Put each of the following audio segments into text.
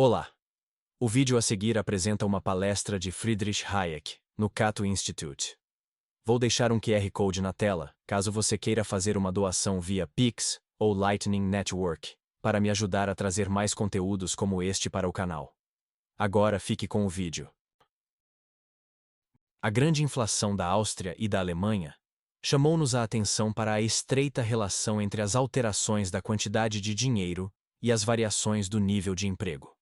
Olá! O vídeo a seguir apresenta uma palestra de Friedrich Hayek, no Cato Institute. Vou deixar um QR Code na tela, caso você queira fazer uma doação via Pix ou Lightning Network, para me ajudar a trazer mais conteúdos como este para o canal. Agora fique com o vídeo. A grande inflação da Áustria e da Alemanha chamou-nos a atenção para a estreita relação entre as alterações da quantidade de dinheiro e as variações do nível de emprego.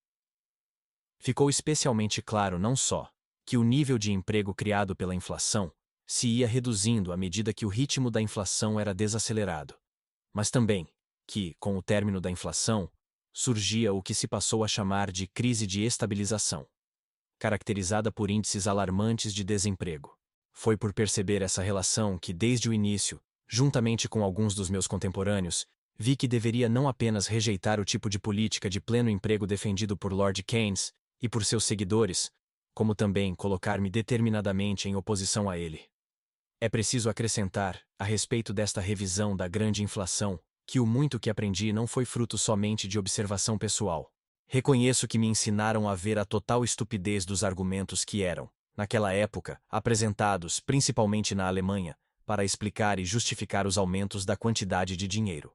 Ficou especialmente claro não só que o nível de emprego criado pela inflação se ia reduzindo à medida que o ritmo da inflação era desacelerado, mas também que, com o término da inflação, surgia o que se passou a chamar de crise de estabilização, caracterizada por índices alarmantes de desemprego. Foi por perceber essa relação que, desde o início, juntamente com alguns dos meus contemporâneos, vi que deveria não apenas rejeitar o tipo de política de pleno emprego defendido por Lord Keynes e por seus seguidores, como também colocar-me determinadamente em oposição a ele. É preciso acrescentar, a respeito desta revisão da grande inflação, que o muito que aprendi não foi fruto somente de observação pessoal. Reconheço que me ensinaram a ver a total estupidez dos argumentos que eram, naquela época, apresentados, principalmente na Alemanha, para explicar e justificar os aumentos da quantidade de dinheiro.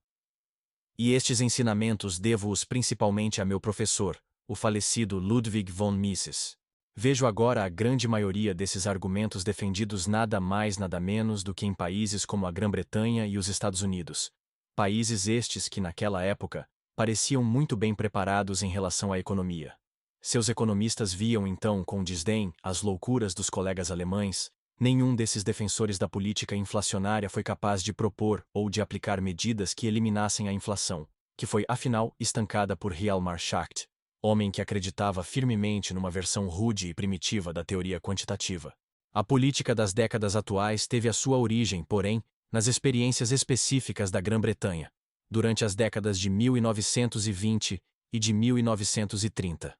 E estes ensinamentos devo-os principalmente a meu professor, o falecido Ludwig von Mises. Vejo agora a grande maioria desses argumentos defendidos nada mais nada menos do que em países como a Grã-Bretanha e os Estados Unidos. Países estes que naquela época pareciam muito bem preparados em relação à economia. Seus economistas viam então com desdém as loucuras dos colegas alemães. Nenhum desses defensores da política inflacionária foi capaz de propor ou de aplicar medidas que eliminassem a inflação, que foi afinal estancada por Hjalmar Schacht, homem que acreditava firmemente numa versão rude e primitiva da teoria quantitativa. A política das décadas atuais teve a sua origem, porém, nas experiências específicas da Grã-Bretanha, durante as décadas de 1920 e de 1930.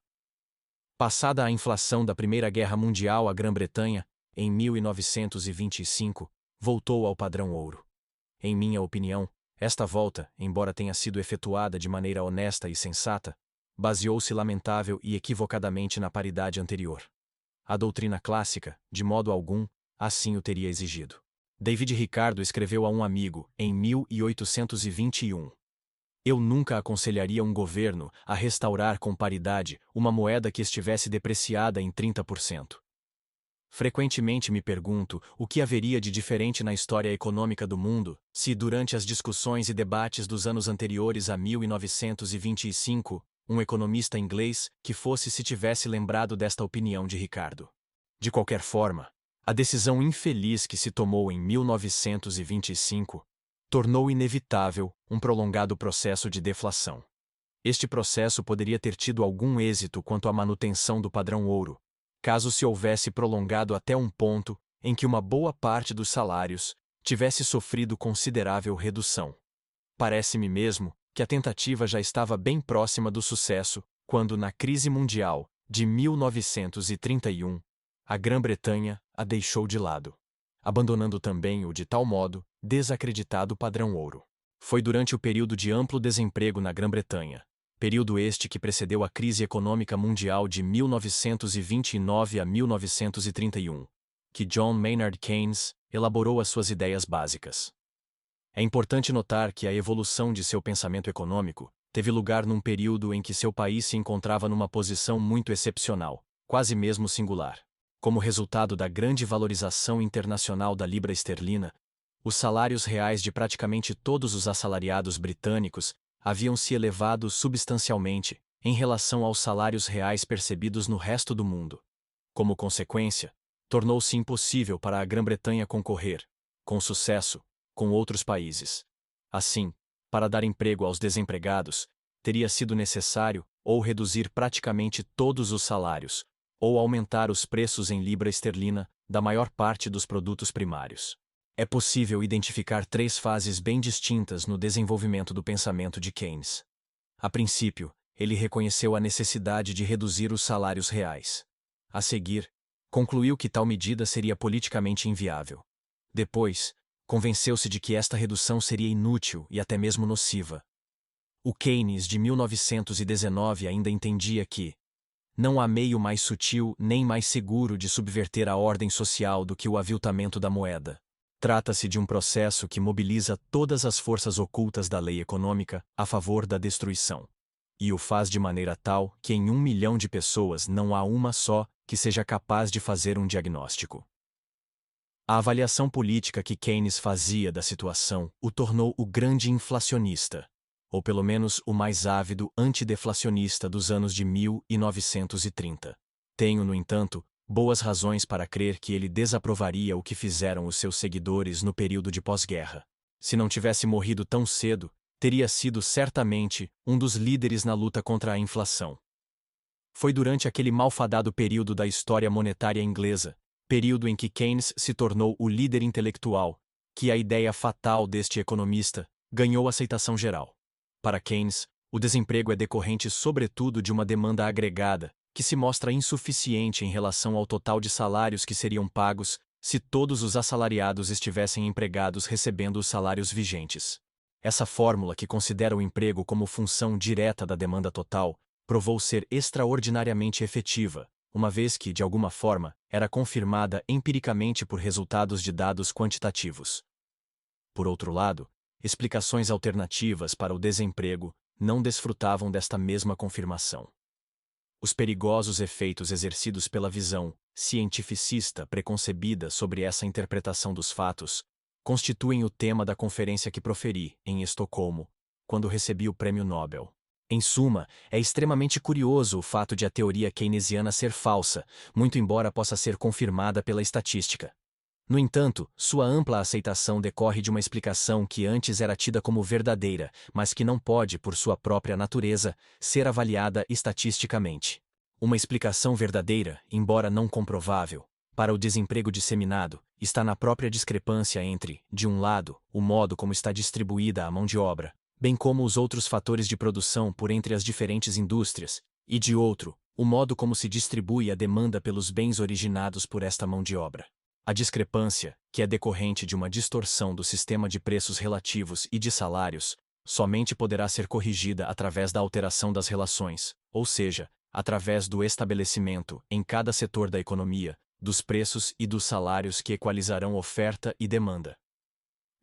Passada a inflação da Primeira Guerra Mundial, a Grã-Bretanha, em 1925, voltou ao padrão ouro. Em minha opinião, esta volta, embora tenha sido efetuada de maneira honesta e sensata, baseou-se lamentável e equivocadamente na paridade anterior. A doutrina clássica, de modo algum, assim o teria exigido. David Ricardo escreveu a um amigo, em 1821. Eu nunca aconselharia um governo a restaurar com paridade uma moeda que estivesse depreciada em 30%. Frequentemente me pergunto o que haveria de diferente na história econômica do mundo se, durante as discussões e debates dos anos anteriores a 1925, um economista inglês que fosse se tivesse lembrado desta opinião de Ricardo. De qualquer forma, a decisão infeliz que se tomou em 1925 tornou inevitável um prolongado processo de deflação. Este processo poderia ter tido algum êxito quanto à manutenção do padrão ouro, caso se houvesse prolongado até um ponto em que uma boa parte dos salários tivesse sofrido considerável redução. Parece-me mesmo que a tentativa já estava bem próxima do sucesso quando, na crise mundial de 1931, a Grã-Bretanha a deixou de lado, abandonando também o de tal modo desacreditado padrão ouro. Foi durante o período de amplo desemprego na Grã-Bretanha, período este que precedeu a crise econômica mundial de 1929 a 1931, que John Maynard Keynes elaborou as suas ideias básicas. É importante notar que a evolução de seu pensamento econômico teve lugar num período em que seu país se encontrava numa posição muito excepcional, quase mesmo singular. Como resultado da grande valorização internacional da libra esterlina, os salários reais de praticamente todos os assalariados britânicos haviam se elevado substancialmente em relação aos salários reais percebidos no resto do mundo. Como consequência, tornou-se impossível para a Grã-Bretanha concorrer, com sucesso, com outros países. Assim, para dar emprego aos desempregados, teria sido necessário ou reduzir praticamente todos os salários, ou aumentar os preços em libra esterlina da maior parte dos produtos primários. É possível identificar três fases bem distintas no desenvolvimento do pensamento de Keynes. A princípio, ele reconheceu a necessidade de reduzir os salários reais. A seguir, concluiu que tal medida seria politicamente inviável. Depois, convenceu-se de que esta redução seria inútil e até mesmo nociva. O Keynes de 1919 ainda entendia que não há meio mais sutil nem mais seguro de subverter a ordem social do que o aviltamento da moeda. Trata-se de um processo que mobiliza todas as forças ocultas da lei econômica a favor da destruição. E o faz de maneira tal que em 1 milhão de pessoas não há uma só que seja capaz de fazer um diagnóstico. A avaliação política que Keynes fazia da situação o tornou o grande inflacionista, ou pelo menos o mais ávido antideflacionista dos anos de 1930. Tenho, no entanto, boas razões para crer que ele desaprovaria o que fizeram os seus seguidores no período de pós-guerra. Se não tivesse morrido tão cedo, teria sido certamente um dos líderes na luta contra a inflação. Foi durante aquele malfadado período da história monetária inglesa, período em que Keynes se tornou o líder intelectual, que a ideia fatal deste economista ganhou aceitação geral. Para Keynes, o desemprego é decorrente sobretudo de uma demanda agregada, que se mostra insuficiente em relação ao total de salários que seriam pagos se todos os assalariados estivessem empregados recebendo os salários vigentes. Essa fórmula, que considera o emprego como função direta da demanda total, provou ser extraordinariamente efetiva, uma vez que, de alguma forma, era confirmada empiricamente por resultados de dados quantitativos. Por outro lado, explicações alternativas para o desemprego não desfrutavam desta mesma confirmação. Os perigosos efeitos exercidos pela visão cientificista preconcebida sobre essa interpretação dos fatos constituem o tema da conferência que proferi, em Estocolmo, quando recebi o Prêmio Nobel. Em suma, é extremamente curioso o fato de a teoria keynesiana ser falsa, muito embora possa ser confirmada pela estatística. No entanto, sua ampla aceitação decorre de uma explicação que antes era tida como verdadeira, mas que não pode, por sua própria natureza, ser avaliada estatisticamente. Uma explicação verdadeira, embora não comprovável, para o desemprego disseminado, está na própria discrepância entre, de um lado, o modo como está distribuída a mão de obra, bem como os outros fatores de produção por entre as diferentes indústrias, e de outro, o modo como se distribui a demanda pelos bens originados por esta mão de obra. A discrepância, que é decorrente de uma distorção do sistema de preços relativos e de salários, somente poderá ser corrigida através da alteração das relações, ou seja, através do estabelecimento, em cada setor da economia, dos preços e dos salários que equalizarão oferta e demanda.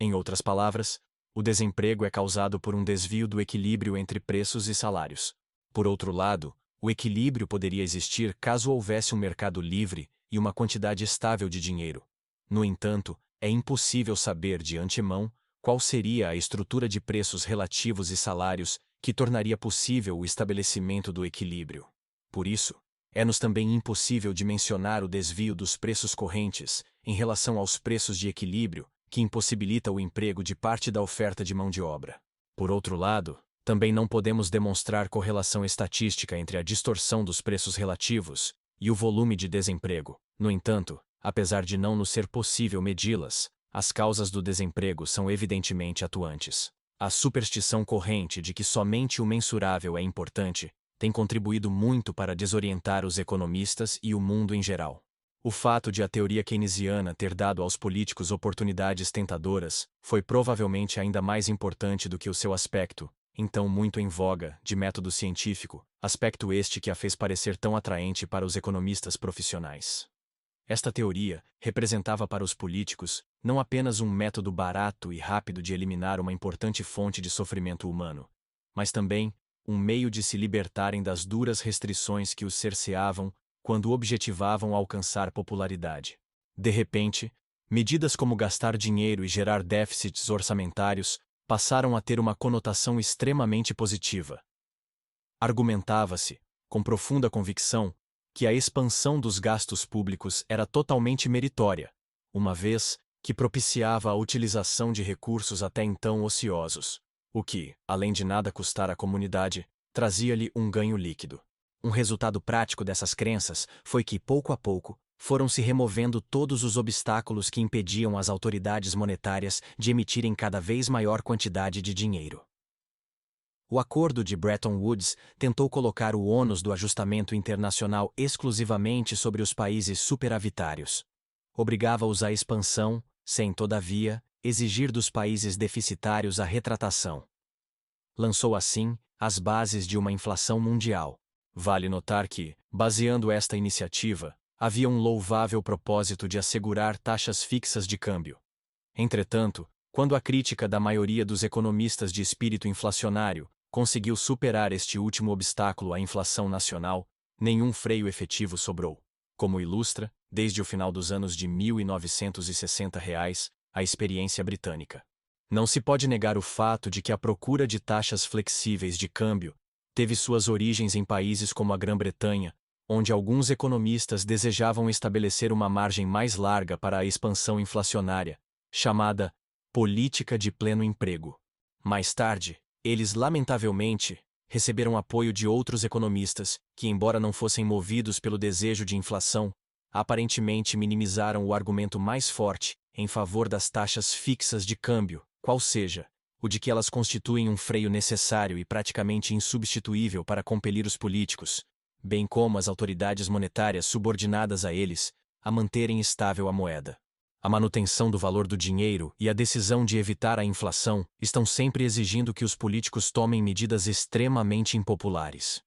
Em outras palavras, o desemprego é causado por um desvio do equilíbrio entre preços e salários. Por outro lado, o equilíbrio poderia existir caso houvesse um mercado livre e uma quantidade estável de dinheiro. No entanto, é impossível saber de antemão qual seria a estrutura de preços relativos e salários que tornaria possível o estabelecimento do equilíbrio. Por isso, é-nos também impossível dimensionar o desvio dos preços correntes em relação aos preços de equilíbrio, que impossibilita o emprego de parte da oferta de mão de obra. Por outro lado, também não podemos demonstrar correlação estatística entre a distorção dos preços relativos e o volume de desemprego. No entanto, apesar de não nos ser possível medi-las, as causas do desemprego são evidentemente atuantes. A superstição corrente de que somente o mensurável é importante tem contribuído muito para desorientar os economistas e o mundo em geral. O fato de a teoria keynesiana ter dado aos políticos oportunidades tentadoras foi provavelmente ainda mais importante do que o seu aspecto, então muito em voga, de método científico, aspecto este que a fez parecer tão atraente para os economistas profissionais. Esta teoria representava para os políticos não apenas um método barato e rápido de eliminar uma importante fonte de sofrimento humano, mas também um meio de se libertarem das duras restrições que os cerceavam quando objetivavam alcançar popularidade. De repente, medidas como gastar dinheiro e gerar déficits orçamentários passaram a ter uma conotação extremamente positiva. Argumentava-se, com profunda convicção, que a expansão dos gastos públicos era totalmente meritória, uma vez que propiciava a utilização de recursos até então ociosos, o que, além de nada custar à comunidade, trazia-lhe um ganho líquido. Um resultado prático dessas crenças foi que, pouco a pouco, foram se removendo todos os obstáculos que impediam as autoridades monetárias de emitirem cada vez maior quantidade de dinheiro. O Acordo de Bretton Woods tentou colocar o ônus do ajustamento internacional exclusivamente sobre os países superavitários. Obrigava-os à expansão, sem, todavia, exigir dos países deficitários a retratação. lançou assim as bases de uma inflação mundial. Vale notar que, baseando esta iniciativa, havia um louvável propósito de assegurar taxas fixas de câmbio. Entretanto, quando a crítica da maioria dos economistas de espírito inflacionário conseguiu superar este último obstáculo à inflação nacional, nenhum freio efetivo sobrou. Como ilustra, desde o final dos anos de 1960, a experiência britânica. Não se pode negar o fato de que a procura de taxas flexíveis de câmbio teve suas origens em países como a Grã-Bretanha, onde alguns economistas desejavam estabelecer uma margem mais larga para a expansão inflacionária, chamada política de pleno emprego. Mais tarde, eles lamentavelmente receberam apoio de outros economistas que, embora não fossem movidos pelo desejo de inflação, aparentemente minimizaram o argumento mais forte em favor das taxas fixas de câmbio, qual seja, o de que elas constituem um freio necessário e praticamente insubstituível para compelir os políticos, bem como as autoridades monetárias subordinadas a eles, a manterem estável a moeda. A manutenção do valor do dinheiro e a decisão de evitar a inflação estão sempre exigindo que os políticos tomem medidas extremamente impopulares.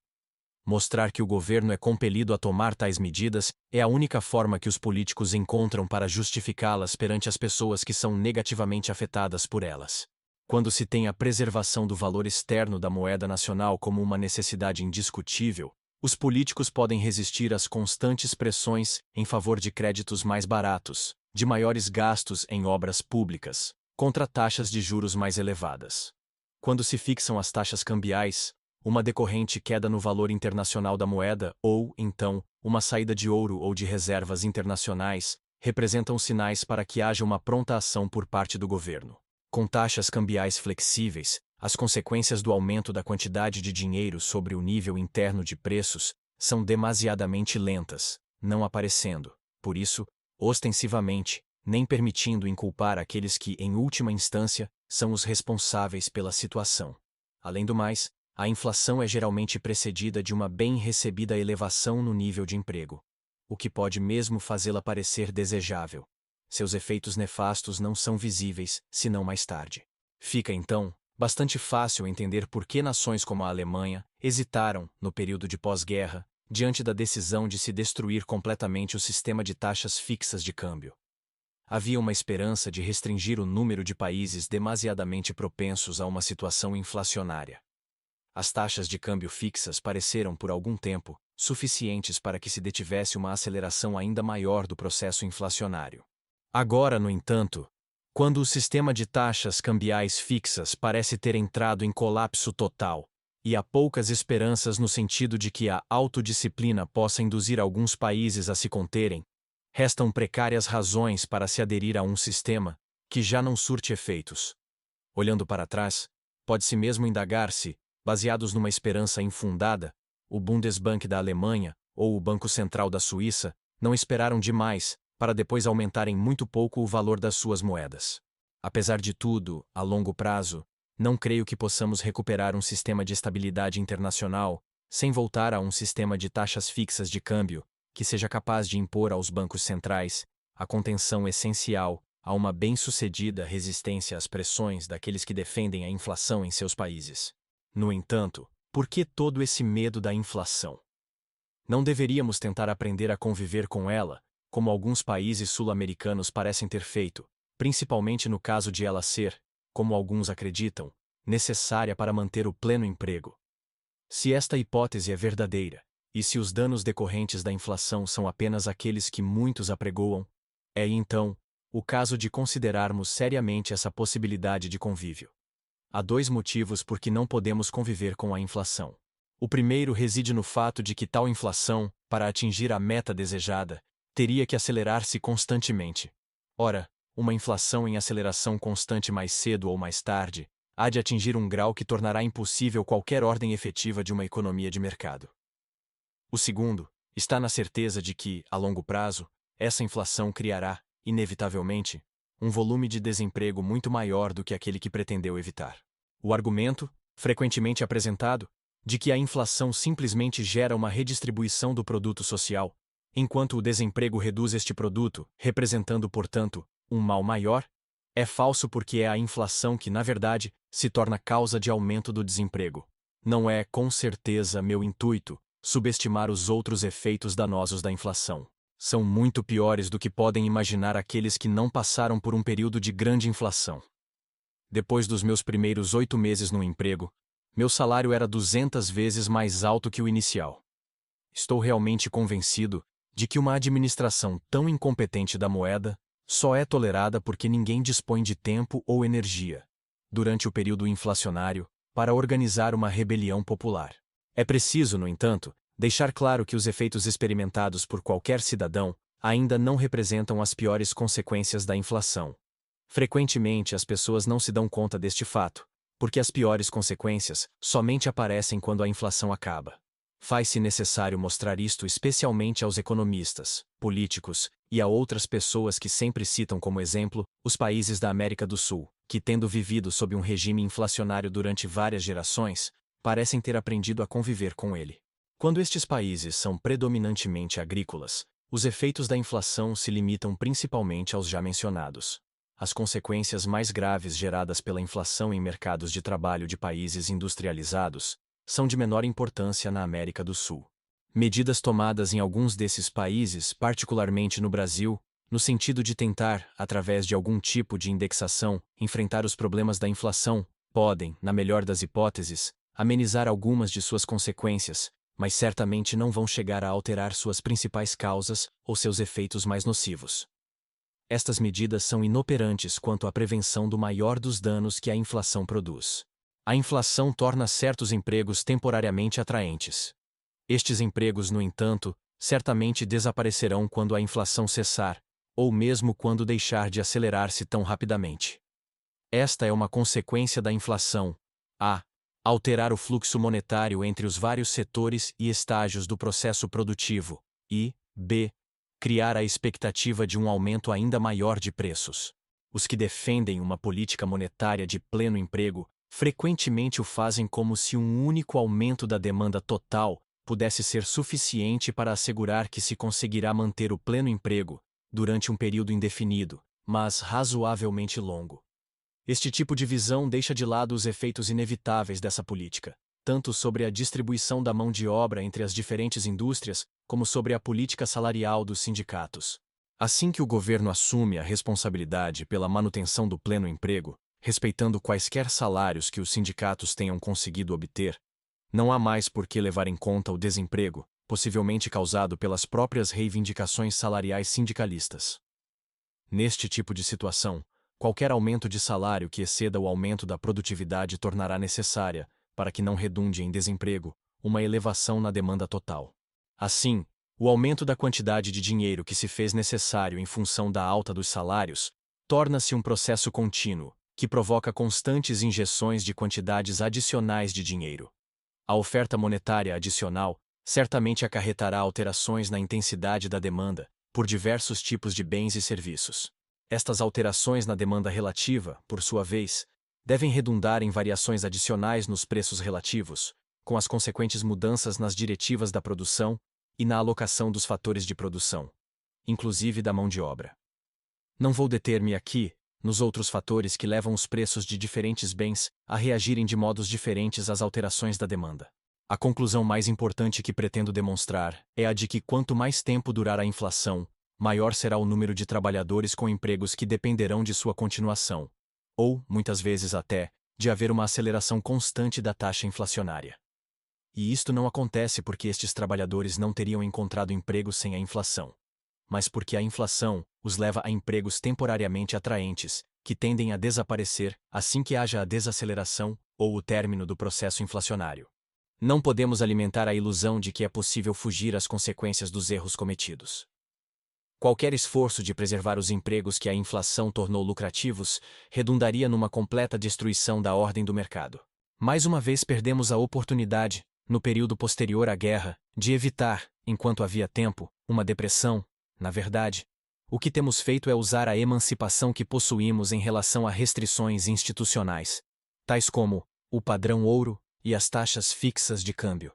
Mostrar que o governo é compelido a tomar tais medidas é a única forma que os políticos encontram para justificá-las perante as pessoas que são negativamente afetadas por elas. Quando se tem a preservação do valor externo da moeda nacional como uma necessidade indiscutível, os políticos podem resistir às constantes pressões em favor de créditos mais baratos, de maiores gastos em obras públicas, contra taxas de juros mais elevadas. Quando se fixam as taxas cambiais, uma decorrente queda no valor internacional da moeda ou, então, uma saída de ouro ou de reservas internacionais, representam sinais para que haja uma pronta ação por parte do governo. Com taxas cambiais flexíveis, as consequências do aumento da quantidade de dinheiro sobre o nível interno de preços são demasiadamente lentas, não aparecendo, por isso, ostensivamente, nem permitindo inculpar aqueles que, em última instância, são os responsáveis pela situação. Além do mais, a inflação é geralmente precedida de uma bem recebida elevação no nível de emprego, o que pode mesmo fazê-la parecer desejável. Seus efeitos nefastos não são visíveis, senão mais tarde. Fica, então, bastante fácil entender por que nações como a Alemanha hesitaram, no período de pós-guerra, diante da decisão de se destruir completamente o sistema de taxas fixas de câmbio. Havia uma esperança de restringir o número de países demasiadamente propensos a uma situação inflacionária. As taxas de câmbio fixas pareceram, por algum tempo, suficientes para que se detivesse uma aceleração ainda maior do processo inflacionário. Agora, no entanto, quando o sistema de taxas cambiais fixas parece ter entrado em colapso total, e há poucas esperanças no sentido de que a autodisciplina possa induzir alguns países a se conterem, restam precárias razões para se aderir a um sistema que já não surte efeitos. Olhando para trás, pode-se mesmo indagar se, baseados numa esperança infundada, o Bundesbank da Alemanha ou o Banco Central da Suíça não esperaram demais para depois aumentarem muito pouco o valor das suas moedas. Apesar de tudo, a longo prazo, não creio que possamos recuperar um sistema de estabilidade internacional sem voltar a um sistema de taxas fixas de câmbio que seja capaz de impor aos bancos centrais a contenção essencial a uma bem-sucedida resistência às pressões daqueles que defendem a inflação em seus países. No entanto, por que todo esse medo da inflação? Não deveríamos tentar aprender a conviver com ela, como alguns países sul-americanos parecem ter feito, principalmente no caso de ela ser, como alguns acreditam, necessária para manter o pleno emprego. Se esta hipótese é verdadeira, e se os danos decorrentes da inflação são apenas aqueles que muitos apregoam, é então o caso de considerarmos seriamente essa possibilidade de convívio. Há dois motivos por que não podemos conviver com a inflação. O primeiro reside no fato de que tal inflação, para atingir a meta desejada, teria que acelerar-se constantemente. Ora, uma inflação em aceleração constante mais cedo ou mais tarde há de atingir um grau que tornará impossível qualquer ordem efetiva de uma economia de mercado. O segundo está na certeza de que, a longo prazo, essa inflação criará, inevitavelmente, um volume de desemprego muito maior do que aquele que pretendeu evitar. O argumento, frequentemente apresentado, de que a inflação simplesmente gera uma redistribuição do produto social, enquanto o desemprego reduz este produto, representando, portanto, um mal maior, É falso porque é a inflação que, na verdade, se torna causa de aumento do desemprego. Não é, com certeza, meu intuito subestimar os outros efeitos danosos da inflação. São muito piores do que podem imaginar aqueles que não passaram por um período de grande inflação. Depois dos meus primeiros 8 meses no emprego, meu salário era 200 vezes mais alto que o inicial. Estou realmente convencido de que uma administração tão incompetente da moeda só é tolerada porque ninguém dispõe de tempo ou energia, durante o período inflacionário, para organizar uma rebelião popular. É preciso, no entanto, deixar claro que os efeitos experimentados por qualquer cidadão ainda não representam as piores consequências da inflação. Frequentemente as pessoas não se dão conta deste fato, porque as piores consequências somente aparecem quando a inflação acaba. Faz-se necessário mostrar isto especialmente aos economistas, políticos e a outras pessoas que sempre citam como exemplo os países da América do Sul, que, tendo vivido sob um regime inflacionário durante várias gerações, parecem ter aprendido a conviver com ele. Quando estes países são predominantemente agrícolas, os efeitos da inflação se limitam principalmente aos já mencionados. As consequências mais graves geradas pela inflação em mercados de trabalho de países industrializados são de menor importância na América do Sul. Medidas tomadas em alguns desses países, particularmente no Brasil, no sentido de tentar, através de algum tipo de indexação, enfrentar os problemas da inflação, podem, na melhor das hipóteses, amenizar algumas de suas consequências, mas certamente não vão chegar a alterar suas principais causas ou seus efeitos mais nocivos. Estas medidas são inoperantes quanto à prevenção do maior dos danos que a inflação produz. A inflação torna certos empregos temporariamente atraentes. Estes empregos, no entanto, certamente desaparecerão quando a inflação cessar, ou mesmo quando deixar de acelerar-se tão rapidamente. Esta é uma consequência da inflação. A. Alterar o fluxo monetário entre os vários setores e estágios do processo produtivo. E B. Criar a expectativa de um aumento ainda maior de preços. Os que defendem uma política monetária de pleno emprego frequentemente o fazem como se um único aumento da demanda total pudesse ser suficiente para assegurar que se conseguirá manter o pleno emprego durante um período indefinido, mas razoavelmente longo. Este tipo de visão deixa de lado os efeitos inevitáveis dessa política, tanto sobre a distribuição da mão de obra entre as diferentes indústrias, como sobre a política salarial dos sindicatos. Assim que o governo assume a responsabilidade pela manutenção do pleno emprego, respeitando quaisquer salários que os sindicatos tenham conseguido obter, não há mais por que levar em conta o desemprego, possivelmente causado pelas próprias reivindicações salariais sindicalistas. Neste tipo de situação, qualquer aumento de salário que exceda o aumento da produtividade tornará necessária, para que não redunde em desemprego, uma elevação na demanda total. Assim, o aumento da quantidade de dinheiro que se fez necessário em função da alta dos salários torna-se um processo contínuo, que provoca constantes injeções de quantidades adicionais de dinheiro. A oferta monetária adicional certamente acarretará alterações na intensidade da demanda por diversos tipos de bens e serviços. Estas alterações na demanda relativa, por sua vez, devem redundar em variações adicionais nos preços relativos, com as consequentes mudanças nas diretivas da produção e na alocação dos fatores de produção, inclusive da mão de obra. Não vou deter-me aqui nos outros fatores que levam os preços de diferentes bens a reagirem de modos diferentes às alterações da demanda. A conclusão mais importante que pretendo demonstrar é a de que quanto mais tempo durar a inflação, maior será o número de trabalhadores com empregos que dependerão de sua continuação, ou, muitas vezes até, de haver uma aceleração constante da taxa inflacionária. E isto não acontece porque estes trabalhadores não teriam encontrado emprego sem a inflação, mas porque a inflação os leva a empregos temporariamente atraentes, que tendem a desaparecer assim que haja a desaceleração ou o término do processo inflacionário. Não podemos alimentar a ilusão de que é possível fugir às consequências dos erros cometidos. Qualquer esforço de preservar os empregos que a inflação tornou lucrativos redundaria numa completa destruição da ordem do mercado. Mais uma vez perdemos a oportunidade, no período posterior à guerra, de evitar, enquanto havia tempo, uma depressão. Na verdade, o que temos feito é usar a emancipação que possuímos em relação a restrições institucionais, tais como o padrão ouro e as taxas fixas de câmbio,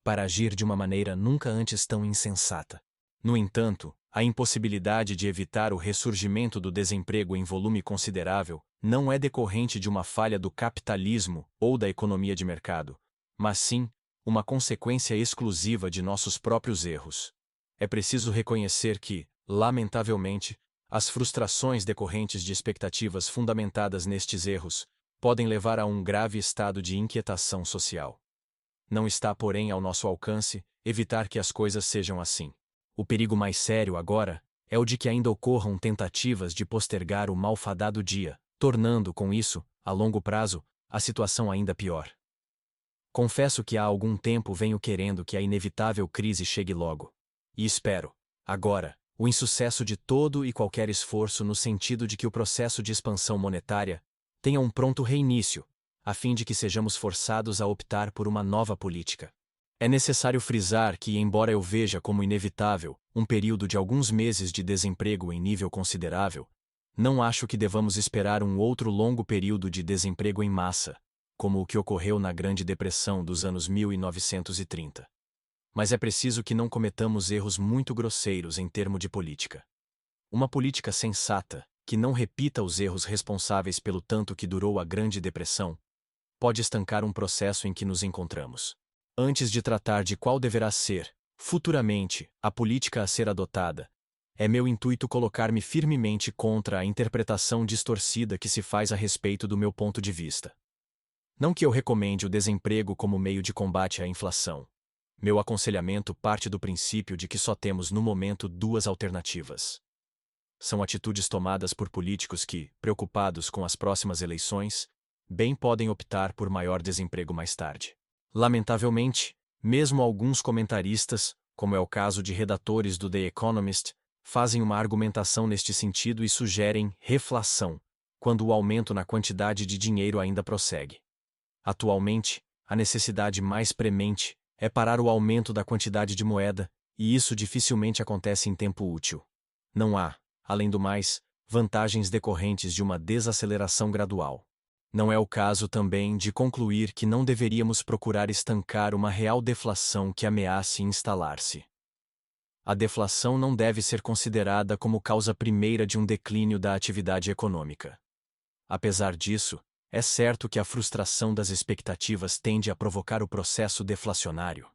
para agir de uma maneira nunca antes tão insensata. No entanto, A impossibilidade de evitar o ressurgimento do desemprego em volume considerável não é decorrente de uma falha do capitalismo ou da economia de mercado, mas sim uma consequência exclusiva de nossos próprios erros. É preciso reconhecer que, lamentavelmente, as frustrações decorrentes de expectativas fundamentadas nestes erros podem levar a um grave estado de inquietação social. Não está, porém, ao nosso alcance evitar que as coisas sejam assim. O perigo mais sério agora é o de que ainda ocorram tentativas de postergar o malfadado dia, tornando, com isso, a longo prazo, a situação ainda pior. Confesso que há algum tempo venho querendo que a inevitável crise chegue logo. E espero, agora, o insucesso de todo e qualquer esforço no sentido de que o processo de expansão monetária tenha um pronto reinício, a fim de que sejamos forçados a optar por uma nova política. É necessário frisar que, embora eu veja como inevitável um período de alguns meses de desemprego em nível considerável, não acho que devamos esperar um outro longo período de desemprego em massa, como o que ocorreu na Grande Depressão dos anos 1930. Mas é preciso que não cometamos erros muito grosseiros em termos de política. Uma política sensata, que não repita os erros responsáveis pelo tanto que durou a Grande Depressão, pode estancar um processo em que nos encontramos. Antes de tratar de qual deverá ser, futuramente, a política a ser adotada, é meu intuito colocar-me firmemente contra a interpretação distorcida que se faz a respeito do meu ponto de vista. Não que eu recomende o desemprego como meio de combate à inflação. Meu aconselhamento parte do princípio de que só temos no momento duas alternativas. São atitudes tomadas por políticos que, preocupados com as próximas eleições, bem podem optar por maior desemprego mais tarde. Lamentavelmente, mesmo alguns comentaristas, como é o caso de redatores do The Economist, fazem uma argumentação neste sentido e sugerem reflação, quando o aumento na quantidade de dinheiro ainda prossegue. Atualmente, a necessidade mais premente é parar o aumento da quantidade de moeda, e isso dificilmente acontece em tempo útil. Não há, além do mais, vantagens decorrentes de uma desaceleração gradual. Não é o caso também de concluir que não deveríamos procurar estancar uma real deflação que ameace instalar-se. A deflação não deve ser considerada como causa primeira de um declínio da atividade econômica. Apesar disso, é certo que a frustração das expectativas tende a provocar o processo deflacionário.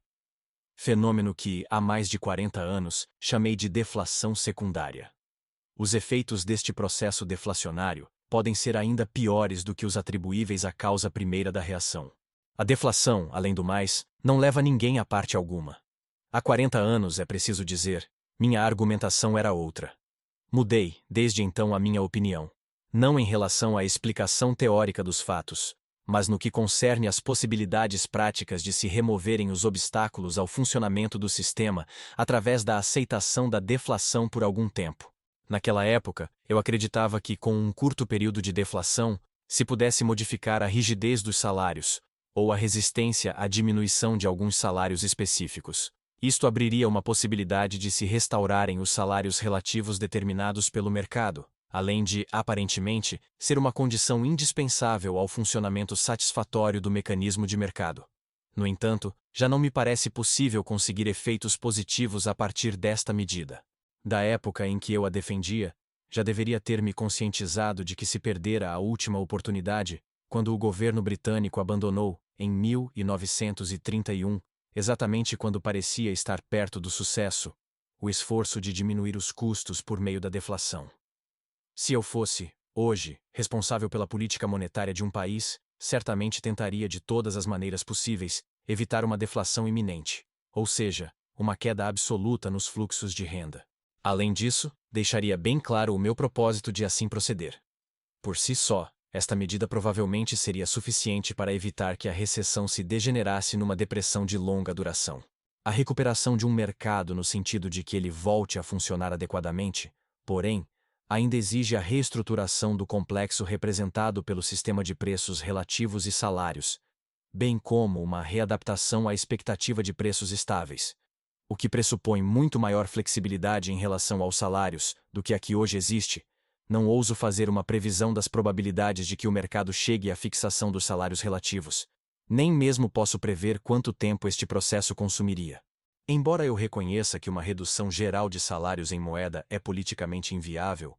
Fenômeno que, há mais de 40 anos, chamei de deflação secundária. Os efeitos deste processo deflacionário podem ser ainda piores do que os atribuíveis à causa primeira da reação. A deflação, além do mais, não leva ninguém a parte alguma. Há 40 anos, é preciso dizer, minha argumentação era outra. Mudei, desde então, a minha opinião. Não em relação à explicação teórica dos fatos, mas no que concerne às possibilidades práticas de se removerem os obstáculos ao funcionamento do sistema através da aceitação da deflação por algum tempo. Naquela época, eu acreditava que, com um curto período de deflação, se pudesse modificar a rigidez dos salários, ou a resistência à diminuição de alguns salários específicos. Isto abriria uma possibilidade de se restaurarem os salários relativos determinados pelo mercado, além de, aparentemente, ser uma condição indispensável ao funcionamento satisfatório do mecanismo de mercado. No entanto, já não me parece possível conseguir efeitos positivos a partir desta medida. Da época em que eu a defendia, já deveria ter me conscientizado de que se perdera a última oportunidade, quando o governo britânico abandonou, em 1931, exatamente quando parecia estar perto do sucesso, o esforço de diminuir os custos por meio da deflação. Se eu fosse, hoje, responsável pela política monetária de um país, certamente tentaria de todas as maneiras possíveis evitar uma deflação iminente, ou seja, uma queda absoluta nos fluxos de renda. Além disso, deixaria bem claro o meu propósito de assim proceder. Por si só, esta medida provavelmente seria suficiente para evitar que a recessão se degenerasse numa depressão de longa duração. A recuperação de um mercado no sentido de que ele volte a funcionar adequadamente, porém, ainda exige a reestruturação do complexo representado pelo sistema de preços relativos e salários, bem como uma readaptação à expectativa de preços estáveis, o que pressupõe muito maior flexibilidade em relação aos salários do que a que hoje existe. Não ouso fazer uma previsão das probabilidades de que o mercado chegue à fixação dos salários relativos. Nem mesmo posso prever quanto tempo este processo consumiria. Embora eu reconheça que uma redução geral de salários em moeda é politicamente inviável,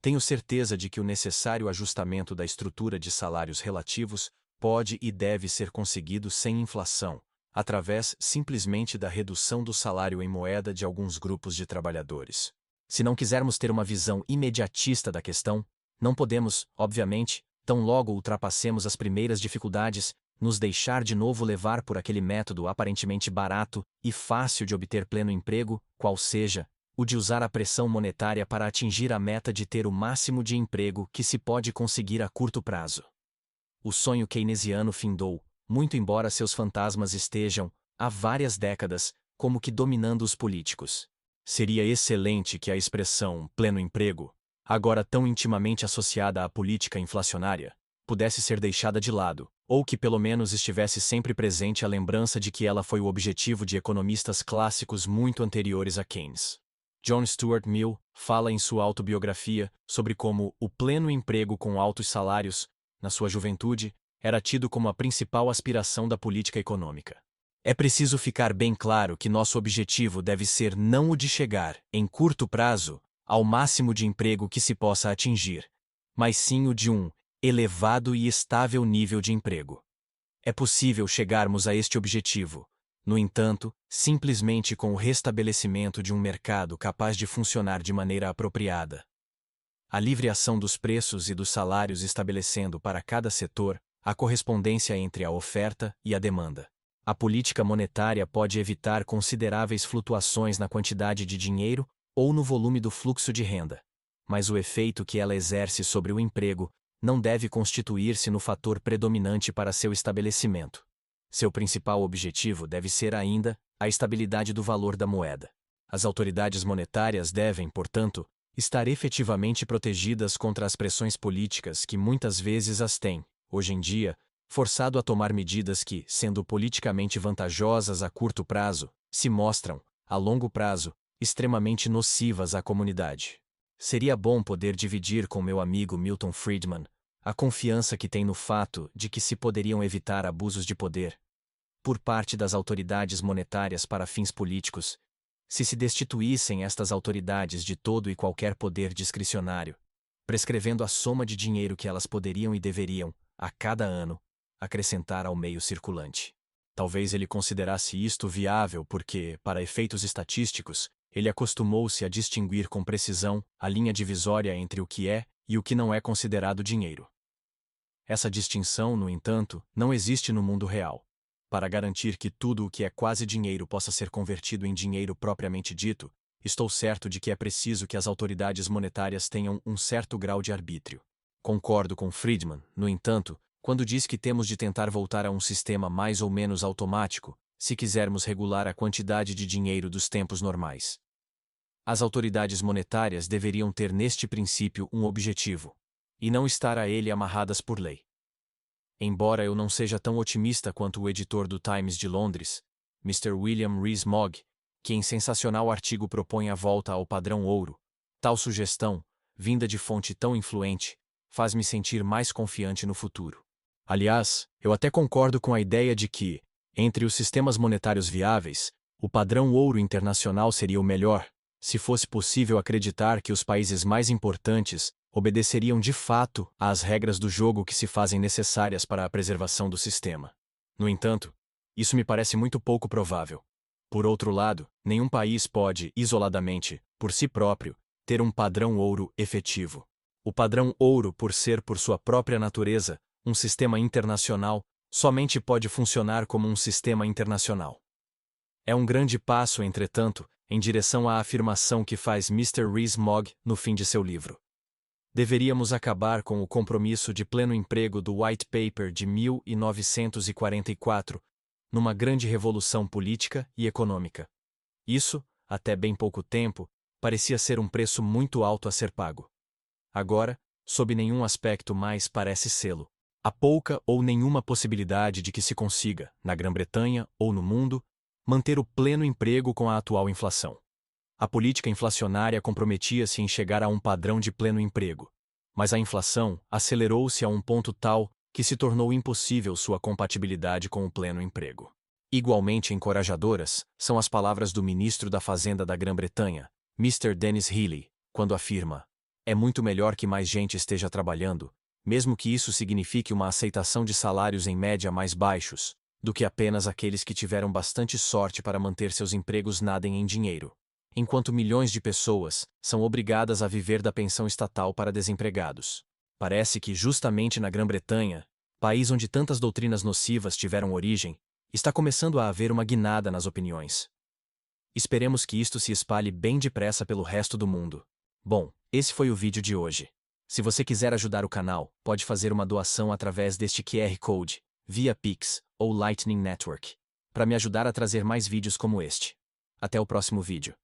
tenho certeza de que o necessário ajustamento da estrutura de salários relativos pode e deve ser conseguido sem inflação, através simplesmente da redução do salário em moeda de alguns grupos de trabalhadores. Se não quisermos ter uma visão imediatista da questão, não podemos, obviamente, tão logo ultrapassemos as primeiras dificuldades, nos deixar de novo levar por aquele método aparentemente barato e fácil de obter pleno emprego, qual seja, o de usar a pressão monetária para atingir a meta de ter o máximo de emprego que se pode conseguir a curto prazo. O sonho keynesiano findou, muito embora seus fantasmas estejam, há várias décadas, como que dominando os políticos. Seria excelente que a expressão pleno emprego, agora tão intimamente associada à política inflacionária, pudesse ser deixada de lado, ou que pelo menos estivesse sempre presente a lembrança de que ela foi o objetivo de economistas clássicos muito anteriores a Keynes. John Stuart Mill fala em sua autobiografia sobre como o pleno emprego com altos salários, na sua juventude, era tido como a principal aspiração da política econômica. É preciso ficar bem claro que nosso objetivo deve ser não o de chegar, em curto prazo, ao máximo de emprego que se possa atingir, mas sim o de um elevado e estável nível de emprego. É possível chegarmos a este objetivo, no entanto, simplesmente com o restabelecimento de um mercado capaz de funcionar de maneira apropriada. A livre ação dos preços e dos salários estabelecendo para cada setor a correspondência entre a oferta e a demanda. A política monetária pode evitar consideráveis flutuações na quantidade de dinheiro ou no volume do fluxo de renda, mas o efeito que ela exerce sobre o emprego não deve constituir-se no fator predominante para seu estabelecimento. Seu principal objetivo deve ser ainda a estabilidade do valor da moeda. As autoridades monetárias devem, portanto, estar efetivamente protegidas contra as pressões políticas que muitas vezes as têm, hoje em dia, forçado a tomar medidas que, sendo politicamente vantajosas a curto prazo, se mostram, a longo prazo, extremamente nocivas à comunidade. Seria bom poder dividir com meu amigo Milton Friedman a confiança que tem no fato de que se poderiam evitar abusos de poder por parte das autoridades monetárias para fins políticos, se destituíssem estas autoridades de todo e qualquer poder discricionário, prescrevendo a soma de dinheiro que elas poderiam e deveriam, a cada ano, acrescentar ao meio circulante. Talvez ele considerasse isto viável porque, para efeitos estatísticos, ele acostumou-se a distinguir com precisão a linha divisória entre o que é e o que não é considerado dinheiro. Essa distinção, no entanto, não existe no mundo real. Para garantir que tudo o que é quase dinheiro possa ser convertido em dinheiro propriamente dito, estou certo de que é preciso que as autoridades monetárias tenham um certo grau de arbítrio. Concordo com Friedman, no entanto, quando diz que temos de tentar voltar a um sistema mais ou menos automático, se quisermos regular a quantidade de dinheiro dos tempos normais. As autoridades monetárias deveriam ter neste princípio um objetivo, e não estar a ele amarradas por lei. Embora eu não seja tão otimista quanto o editor do Times de Londres, Mr. William Rees-Mogg, que em sensacional artigo propõe a volta ao padrão ouro, tal sugestão, vinda de fonte tão influente, faz-me sentir mais confiante no futuro. Aliás, eu até concordo com a ideia de que, entre os sistemas monetários viáveis, o padrão ouro internacional seria o melhor, se fosse possível acreditar que os países mais importantes obedeceriam de fato às regras do jogo que se fazem necessárias para a preservação do sistema. No entanto, isso me parece muito pouco provável. Por outro lado, nenhum país pode, isoladamente, por si próprio, ter um padrão ouro efetivo. O padrão ouro, por ser por sua própria natureza um sistema internacional, somente pode funcionar como um sistema internacional. É um grande passo, entretanto, em direção à afirmação que faz Mr. Rees-Mogg no fim de seu livro. Deveríamos acabar com o compromisso de pleno emprego do White Paper de 1944, numa grande revolução política e econômica. Isso, até bem pouco tempo, parecia ser um preço muito alto a ser pago. Agora, sob nenhum aspecto mais parece sê-lo. Há pouca ou nenhuma possibilidade de que se consiga, na Grã-Bretanha ou no mundo, manter o pleno emprego com a atual inflação. A política inflacionária comprometia-se em chegar a um padrão de pleno emprego, mas a inflação acelerou-se a um ponto tal que se tornou impossível sua compatibilidade com o pleno emprego. Igualmente encorajadoras são as palavras do ministro da Fazenda da Grã-Bretanha, Mr. Dennis Healey, quando afirma: "É muito melhor que mais gente esteja trabalhando, mesmo que isso signifique uma aceitação de salários em média mais baixos, do que apenas aqueles que tiveram bastante sorte para manter seus empregos nadem em dinheiro, enquanto milhões de pessoas são obrigadas a viver da pensão estatal para desempregados." Parece que justamente na Grã-Bretanha, país onde tantas doutrinas nocivas tiveram origem, está começando a haver uma guinada nas opiniões. Esperemos que isto se espalhe bem depressa pelo resto do mundo. Bom, esse foi o vídeo de hoje. Se você quiser ajudar o canal, pode fazer uma doação através deste QR Code, via Pix ou Lightning Network, para me ajudar a trazer mais vídeos como este. Até o próximo vídeo.